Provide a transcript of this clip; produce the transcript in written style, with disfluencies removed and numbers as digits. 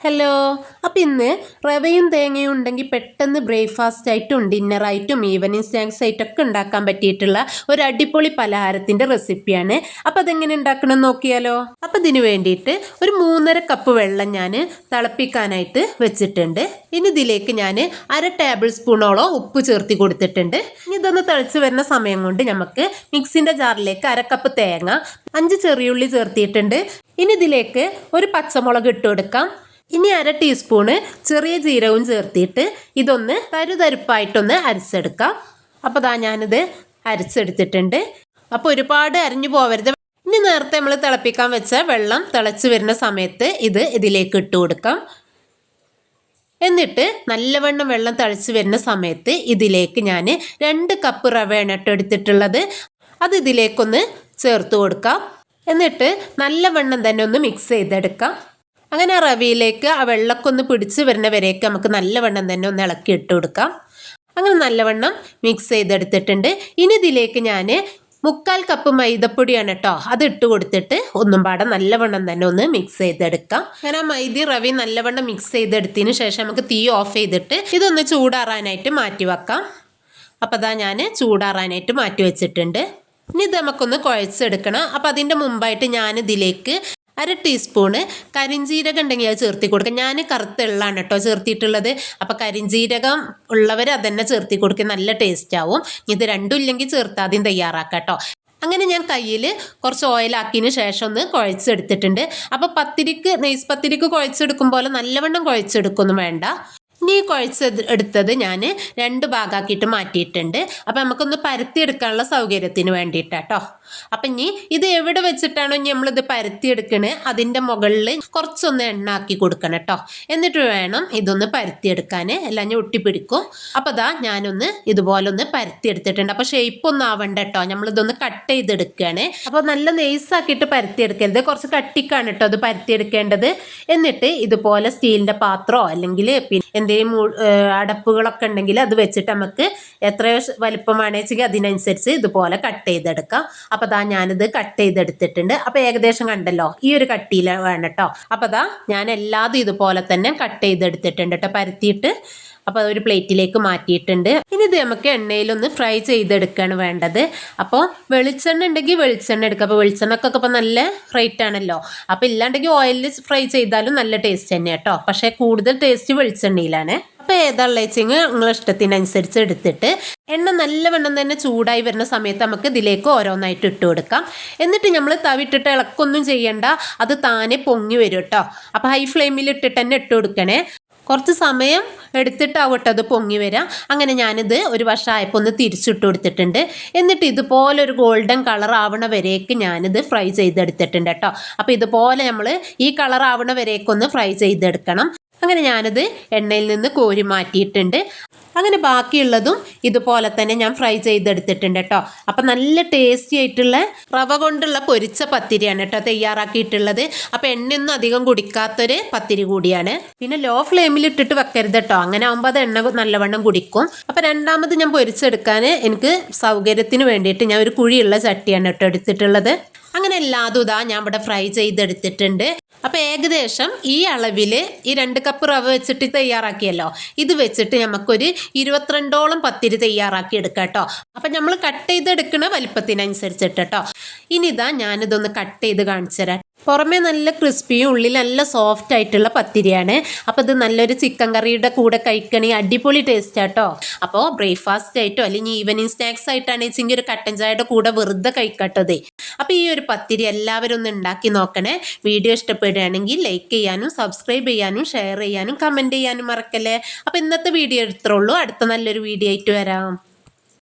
Hello. അപ്പം ഇന്ന് റവയും തേങ്ങയും ഉണ്ടെങ്കിൽ പെട്ടെന്ന് ബ്രേക്ക്ഫാസ്റ്റ് ആയിട്ടും ഡിന്നറായിട്ടും ഈവനിങ് സ്നാക്സ് ആയിട്ടൊക്കെ ഉണ്ടാക്കാൻ പറ്റിയിട്ടുള്ള ഒരു അടിപൊളി പലഹാരത്തിൻ്റെ റെസിപ്പിയാണ്. അപ്പം അതെങ്ങനെ ഉണ്ടാക്കണം നോക്കിയാലോ. അപ്പം ഇതിന് വേണ്ടിയിട്ട് ഒരു 3.5 കപ്പ് വെള്ളം ഞാൻ തിളപ്പിക്കാനായിട്ട് വെച്ചിട്ടുണ്ട്. ഇനി ഇതിലേക്ക് ഞാൻ 1/2 ടേബിൾ സ്പൂണോളം ഉപ്പ് ചേർത്തി കൊടുത്തിട്ടുണ്ട്. ഇനി ഇതൊന്ന് തിളച്ച് വരുന്ന സമയം കൊണ്ട് നമുക്ക് മിക്സിൻ്റെ ജാറിലേക്ക് 1/2 കപ്പ് തേങ്ങ, 5 ചെറിയുള്ളി ചേർത്തിയിട്ടുണ്ട്. ഇനി ഇതിലേക്ക് ഒരു പച്ചമുളക് ഇട്ട് കൊടുക്കാം. ഇനി 1/2 ടീസ്പൂണ് ചെറിയ ജീരകവും ചേർത്തിട്ട് ഇതൊന്ന് തരുതരിപ്പായിട്ടൊന്ന് അരച്ചെടുക്കാം. അപ്പോൾ ഞാനിത് അരച്ചെടുത്തിട്ടുണ്ട്. അപ്പോൾ ഒരുപാട് അരിഞ്ഞു പോവരുത്. ഇനി നേരത്തെ നമ്മൾ തിളപ്പിക്കാൻ വെച്ച വെള്ളം തിളച്ച് വരുന്ന സമയത്ത് ഇതിലേക്ക് ഇട്ട് കൊടുക്കാം. എന്നിട്ട് നല്ലവണ്ണം വെള്ളം തിളച്ച് വരുന്ന സമയത്ത് ഇതിലേക്ക് ഞാൻ 2 കപ്പ് റവയാണ് എടുത്തിട്ടുള്ളത്. അത് ഇതിലേക്കൊന്ന് ചേർത്ത് കൊടുക്കാം. എന്നിട്ട് നല്ലവണ്ണം തന്നെ ഒന്ന് മിക്സ് ചെയ്തെടുക്കാം. അങ്ങനെ ആ റവയിലേക്ക് ആ വെള്ളമൊക്കെ ഒന്ന് പിടിച്ച് വരുന്നവരേക്ക് നമുക്ക് നല്ലവണ്ണം തന്നെ ഒന്ന് ഇളക്കി ഇട്ട് കൊടുക്കാം. അങ്ങനെ നല്ലവണ്ണം മിക്സ് ചെയ്തെടുത്തിട്ടുണ്ട്. ഇനി ഇതിലേക്ക് ഞാൻ 3/4 കപ്പ് മൈദപ്പൊടിയാണ് കേട്ടോ, അത് ഇട്ട് കൊടുത്തിട്ട് ഒന്നും പാടെ നല്ലവണ്ണം തന്നെ ഒന്ന് മിക്സ് ചെയ്തെടുക്കാം. അങ്ങനെ ആ മൈദ റവി നല്ലവണ്ണം മിക്സ് ചെയ്തെടുത്തതിന് ശേഷം നമുക്ക് തീ ഓഫ് ചെയ്തിട്ട് ഇതൊന്ന് ചൂടാറാനായിട്ട് മാറ്റി വെക്കാം. അപ്പോൾ ഞാൻ ചൂടാറാനായിട്ട് മാറ്റി വെച്ചിട്ടുണ്ട്. ഇനി ഇത് നമുക്കൊന്ന് കുഴച്ചെടുക്കണം. അപ്പോൾ അതിൻ്റെ മുമ്പായിട്ട് ഞാനിതിലേക്ക് 1/2 ടീസ്പൂണ് കരിഞ്ജീരകം ഉണ്ടെങ്കിൽ അത് ചേർത്തി കൊടുക്കുക. ഞാൻ കറുത്ത എള്ളാണ് കേട്ടോ ചേർത്തിട്ടുള്ളത്. അപ്പോൾ കരിഞ്ജീരകം ഉള്ളവർ അതന്നെ ചേർത്തി കൊടുക്കുക, നല്ല ടേസ്റ്റ് ആവും. ഇത് രണ്ടും ഇല്ലെങ്കിൽ ചേർത്താദ്യം തയ്യാറാക്കാം കേട്ടോ. അങ്ങനെ ഞാൻ കയ്യിൽ കുറച്ച് ഓയിലാക്കിയതിന് ശേഷം ഒന്ന് കുഴച്ചെടുത്തിട്ടുണ്ട്. അപ്പോൾ നെയ്സ് പത്തിരിക്ക് കുഴച്ചെടുക്കും പോലെ നല്ലവണ്ണം കുഴച്ചെടുക്കൊന്നും വേണ്ട. ഇനി കുഴച്ചെടുത്തത് ഞാൻ 2 ഭാഗമാക്കിയിട്ട് മാറ്റിയിട്ടുണ്ട്. അപ്പം നമുക്കൊന്ന് പരത്തിയെടുക്കാനുള്ള സൗകര്യത്തിന് വേണ്ടിയിട്ടാട്ടോ. അപ്പം ഇനി ഇത് എവിടെ വെച്ചിട്ടാണോ നമ്മളിത് പരത്തിയെടുക്കണേ അതിൻ്റെ മുകളിൽ കുറച്ചൊന്ന് എണ്ണ ആക്കി കൊടുക്കണം കേട്ടോ. എന്നിട്ട് വേണം ഇതൊന്ന് പരത്തിയെടുക്കാൻ, എല്ലാം ഒട്ടിപ്പിടിക്കും. അപ്പോൾ ഞാനൊന്ന് ഇതുപോലെ ഒന്ന് പരത്തിയെടുത്തിട്ടുണ്ട്. അപ്പോൾ ഷേപ്പൊന്നും ആവണ്ട കേട്ടോ, നമ്മളിതൊന്ന് കട്ട് ചെയ്തെടുക്കുകയാണ്. അപ്പോൾ നല്ല നെയ്സാക്കിയിട്ട് പരത്തിയെടുക്കരുത്, കുറച്ച് കട്ടിക്കാണ് കേട്ടോ അത് പരത്തിയെടുക്കേണ്ടത്. എന്നിട്ട് ഇതുപോലെ സ്റ്റീലിൻ്റെ പാത്രമോ അല്ലെങ്കിൽ എന്തെങ്കിലും അടപ്പുകളൊക്കെ ഉണ്ടെങ്കിൽ അത് വെച്ചിട്ട് നമുക്ക് എത്രയോ വലിപ്പമാണെന്ന് വെച്ചെങ്കിൽ അതിനനുസരിച്ച് ഇതുപോലെ കട്ട് ചെയ്തെടുക്കാം. അപ്പോൾ ഞാനിത് കട്ട് ചെയ്തെടുത്തിട്ടുണ്ട്. അപ്പോൾ ഏകദേശം കണ്ടല്ലോ ഈ ഒരു കട്ടിയിൽ വേണം കേട്ടോ. അപ്പോൾ ഞാൻ എല്ലാതും ഇതുപോലെ തന്നെ കട്ട് ചെയ്തെടുത്തിട്ടുണ്ട് കേട്ടോ പരത്തിയിട്ട്. അപ്പോൾ ഒരു പ്ലേറ്റിലേക്ക് മാറ്റിയിട്ടുണ്ട്. ഇനി ഇത് നമുക്ക് എണ്ണയിലൊന്ന് ഫ്രൈ ചെയ്തെടുക്കുകയാണ് വേണ്ടത്. അപ്പോൾ വെളിച്ചെണ്ണ ഉണ്ടെങ്കിൽ വെളിച്ചെണ്ണ എടുക്കുക. അപ്പോൾ വെളിച്ചെണ്ണക്കൊക്കെ ഇപ്പോൾ നല്ല റേറ്റ് ആണല്ലോ. അപ്പോൾ ഇല്ലാണ്ടെങ്കിൽ ഓയിലിൽ ഫ്രൈ ചെയ്താലും നല്ല ടേസ്റ്റ് തന്നെ കേട്ടോ. പക്ഷേ കൂടുതൽ ടേസ്റ്റ് വെളിച്ചെണ്ണയിലാണ്. അപ്പോൾ ഏതാണെന്ന് വെച്ചെങ്കിൽ നിങ്ങളുടെ ഇഷ്ടത്തിനനുസരിച്ച് എടുത്തിട്ട് എണ്ണ നല്ലവണ്ണം തന്നെ ചൂടായി വരുന്ന സമയത്ത് നമുക്ക് ഇതിലേക്ക് ഓരോന്നായിട്ട് ഇട്ട് കൊടുക്കാം. എന്നിട്ട് നമ്മൾ തവിട്ടിട്ട് ഇളക്കൊന്നും ചെയ്യണ്ട, അത് താനെ പൊങ്ങി വരും കേട്ടോ. അപ്പോൾ ഹൈ ഫ്ലെയിമിൽ ഇട്ടിട്ട് തന്നെ ഇട്ട് കൊടുക്കണേ. കുറച്ച് സമയം എടുത്തിട്ടാവട്ടെ അത് പൊങ്ങി വരാം. അങ്ങനെ ഞാനിത് ഒരു വശമായപ്പോൾ ഒന്ന് തിരിച്ചിട്ട് കൊടുത്തിട്ടുണ്ട്. എന്നിട്ട് ഇതുപോലെ ഒരു ഗോൾഡൻ കളർ ആവണ വരേക്ക് ഞാനിത് ഫ്രൈ ചെയ്തെടുത്തിട്ടുണ്ട് കേട്ടോ. അപ്പോൾ ഇതുപോലെ നമ്മൾ ഈ കളർ ആവണ വരേക്കൊന്ന് ഫ്രൈ ചെയ്തെടുക്കണം. അങ്ങനെ ഞാനിത് എണ്ണയിൽ നിന്ന് കോരി മാറ്റിയിട്ടുണ്ട്. അങ്ങനെ ബാക്കിയുള്ളതും ഇതുപോലെ തന്നെ ഞാൻ ഫ്രൈ ചെയ്തെടുത്തിട്ടുണ്ട് കേട്ടോ. അപ്പം നല്ല ടേസ്റ്റി ആയിട്ടുള്ള റവ കൊണ്ടുള്ള പൊരിച്ച പത്തിരിയാണ് കേട്ടോ തയ്യാറാക്കിയിട്ടുള്ളത്. അപ്പം എണ്ണയൊന്നും അധികം കുടിക്കാത്തൊരു പത്തിരി കൂടിയാണ്. പിന്നെ ലോ ഫ്ലെയിമിൽ ഇട്ടിട്ട് വെക്കരുത് കേട്ടോ, അങ്ങനെ ആകുമ്പോൾ അത് എണ്ണ നല്ലവണ്ണം കുടിക്കും. അപ്പം രണ്ടാമത് ഞാൻ പൊരിച്ചെടുക്കാൻ എനിക്ക് സൗകര്യത്തിന് വേണ്ടിയിട്ട് ഞാൻ ഒരു കുഴിയുള്ള ചട്ടിയാണ് കേട്ടോ എടുത്തിട്ടുള്ളത്. അങ്ങനെ എല്ലാതും ഞാൻ ഇവിടെ ഫ്രൈ ചെയ്തെടുത്തിട്ടുണ്ട്. അപ്പോൾ ഏകദേശം ഈ അളവിൽ ഈ 2 കപ്പ് റവ വെച്ചിട്ട് തയ്യാറാക്കിയല്ലോ, ഇത് വെച്ചിട്ട് നമുക്കൊരു 22ഓളം പത്തിരി തയ്യാറാക്കി എടുക്കാം കേട്ടോ. അപ്പം നമ്മൾ കട്ട് ചെയ്തെടുക്കുന്ന വലിപ്പത്തിനനുസരിച്ചിട്ട് കേട്ടോ. ഇനി ഞാനിതൊന്ന് കട്ട് ചെയ്ത് കാണിച്ചു തരാം. പുറമേ നല്ല ക്രിസ്പിയും ഉള്ളിൽ നല്ല സോഫ്റ്റ് ആയിട്ടുള്ള പത്തിരിയാണ്. അപ്പോൾ ഇത് നല്ലൊരു ചിക്കൻ കറിയുടെ കൂടെ കഴിക്കണേ അടിപൊളി ടേസ്റ്റ് ആട്ടോ. അപ്പോൾ ബ്രേക്ക്ഫാസ്റ്റ് ആയിട്ടോ അല്ലെങ്കിൽ ഈവനിങ് സ്നാക്സ് ആയിട്ടാണെന്ന് വെച്ചെങ്കിൽ ഒരു കട്ടൻ ചായയുടെ കൂടെ വെറുതെ കഴിക്കട്ടതേ. അപ്പോൾ ഈ ഒരു പത്തിരി എല്ലാവരും ഒന്ന് ഉണ്ടാക്കി നോക്കണേ. വീഡിയോ ഇഷ്ടപ്പെടുകയാണെങ്കിൽ ലൈക്ക് ചെയ്യാനും സബ്സ്ക്രൈബ് ചെയ്യാനും ഷെയർ ചെയ്യാനും കമൻറ്റ് ചെയ്യാനും മറക്കല്ലേ. അപ്പോൾ ഇന്നത്തെ വീഡിയോ എടുത്തുള്ളൂ. അടുത്ത നല്ലൊരു വീഡിയോ ആയിട്ട് വരാം.